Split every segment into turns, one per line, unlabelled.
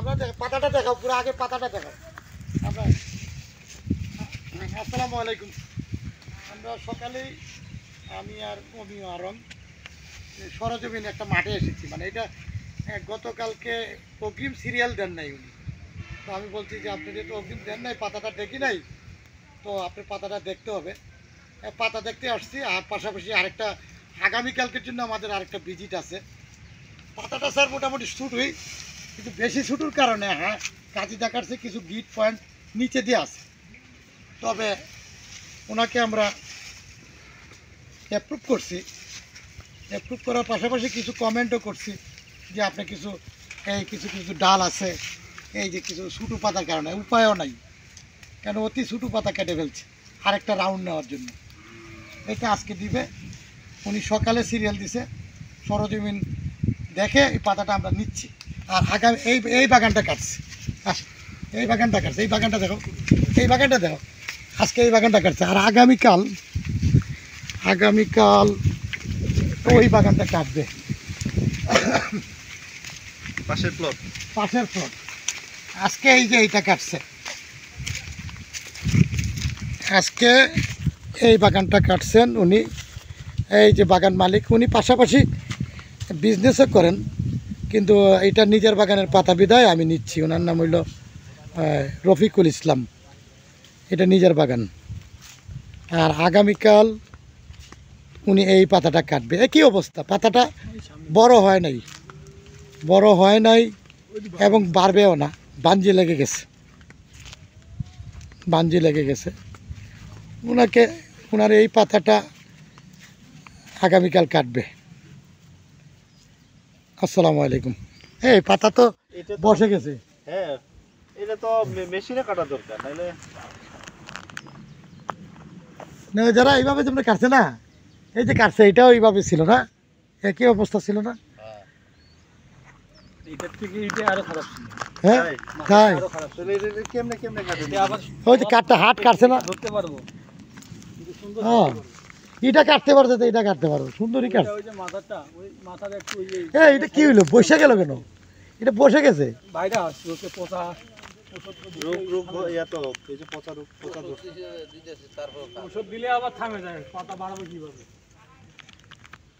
আমরা পাতাটা দেখাও, পুরো আগে পাতাটা দেখাও আমরা। আসসালামু আলাইকুম। আমরা সকালেই আমি আর অমি আরং সরজমিনে একটা মাঠে এসেছি। মানে এটা গতকালকে অগ্রিম সিরিয়াল দেন নাই উনি, তো আমি বলছি যে আপনি যেহেতু অগ্রিম দেন নাই, পাতাটা দেখি নাই, তো আপনার পাতাটা দেখতে হবে। পাতা দেখতে আসছি। আর পাশাপাশি আরেকটা আগামীকালকের জন্য আমাদের আরেকটা ভিজিট আছে। পাতাটা স্যার মোটামুটি শ্যুট হই, কিন্তু বেশি শ্যুটের কারণে হ্যাঁ কাজে দেখাচ্ছে কিছু গিট পয়েন্ট নিচে দিয়ে আছে। তবে ওনাকে আমরা অ্যাপ্রুভ করছি, অ্যাপ্রুভ করার পাশাপাশি কিছু কমেন্টও করছি যে আপনি কিছু কিছু কিছু ডাল আছে, এই যে কিছু ছোটো পাতার কারণে উপায়ও নাই, কেন অতি ছোটো পাতা কেটে ফেলছে আরেকটা রাউন্ড নেওয়ার জন্য। এটা আজকে দিবে, উনি সকালে সিরিয়াল দিছে, সরজমিন দেখে এই পাতাটা আমরা নিচ্ছি। আর আগামী এই বাগানটা কাটছে, এই বাগানটা কাটছে, এই বাগানটা দেখো, এই বাগানটা দেখো, আজকে এই বাগানটা কাটছে। আর আগামীকাল ওই বাগানটা কাটবে,
পাশের প্লট।
আজকে এই যে এইটা কাটছে, আজকে এই বাগানটা কাটছেন উনি। এই যে বাগান মালিক উনি পাশাপাশি বিজনেসও করেন, কিন্তু এটা নিজের বাগানের পাতা বিদায় আমি নিচ্ছি। ওনার নাম হইল রফিকুল ইসলাম, এটা নিজের বাগান। আর আগামীকাল উনি এই পাতাটা কাটবে। একই অবস্থা, পাতাটা বড় হয় নাই এবং বাড়বেও না, বাঞ্জি লেগে গেছে। ওনার এই পাতাটা আগামীকাল কাটবে। আসসালামু আলাইকুম। এই পাতা তো বসে গেছে।
হ্যাঁ, এটা তো মেশিনে কাটা দরকার, নাহলে
না যারা এইভাবে যেমন কাটছে না, এই যে কাটছে এটাও এইভাবে ছিল না, একই অবস্থা ছিল না।
এটার থেকে এটা আরো খারাপ ছিল।
হ্যাঁ তাই
আরো খারাপ ছিল। এটা কেমনে কাটে?
আবার
ওই যে হাট কাটছে না,
ধরতে পারবো, কিন্তু সুন্দর
হ্যাঁ এটা কাটতে পারছে, তো এটা কাটতে পারবো, সুন্দরই কাটছে।
ওই যে মাথাটা, ওই মাথাটা একটু ওই যে
এটা কি হইলো, বসে গেল কেন? এটা বসে গেছে।
বাইরে আসছে, ওকে পোষা
রোগ ইয়া তো, এই যে পচা রোগ
ওষুধ দিলে আবার থামে যায়, পাতা বাড়াবো কিভাবে?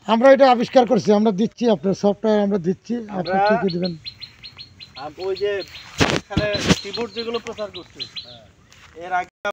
আমরা এটা আবিষ্কার করছি, আমরা দিচ্ছি, আপনার সফটওয়্যার আমরা দিচ্ছি, আপনি ঠিকই দিবেন।
আর ওই যে এখানে কিবোর্ড যেগুলো প্রচার করছে এর আগে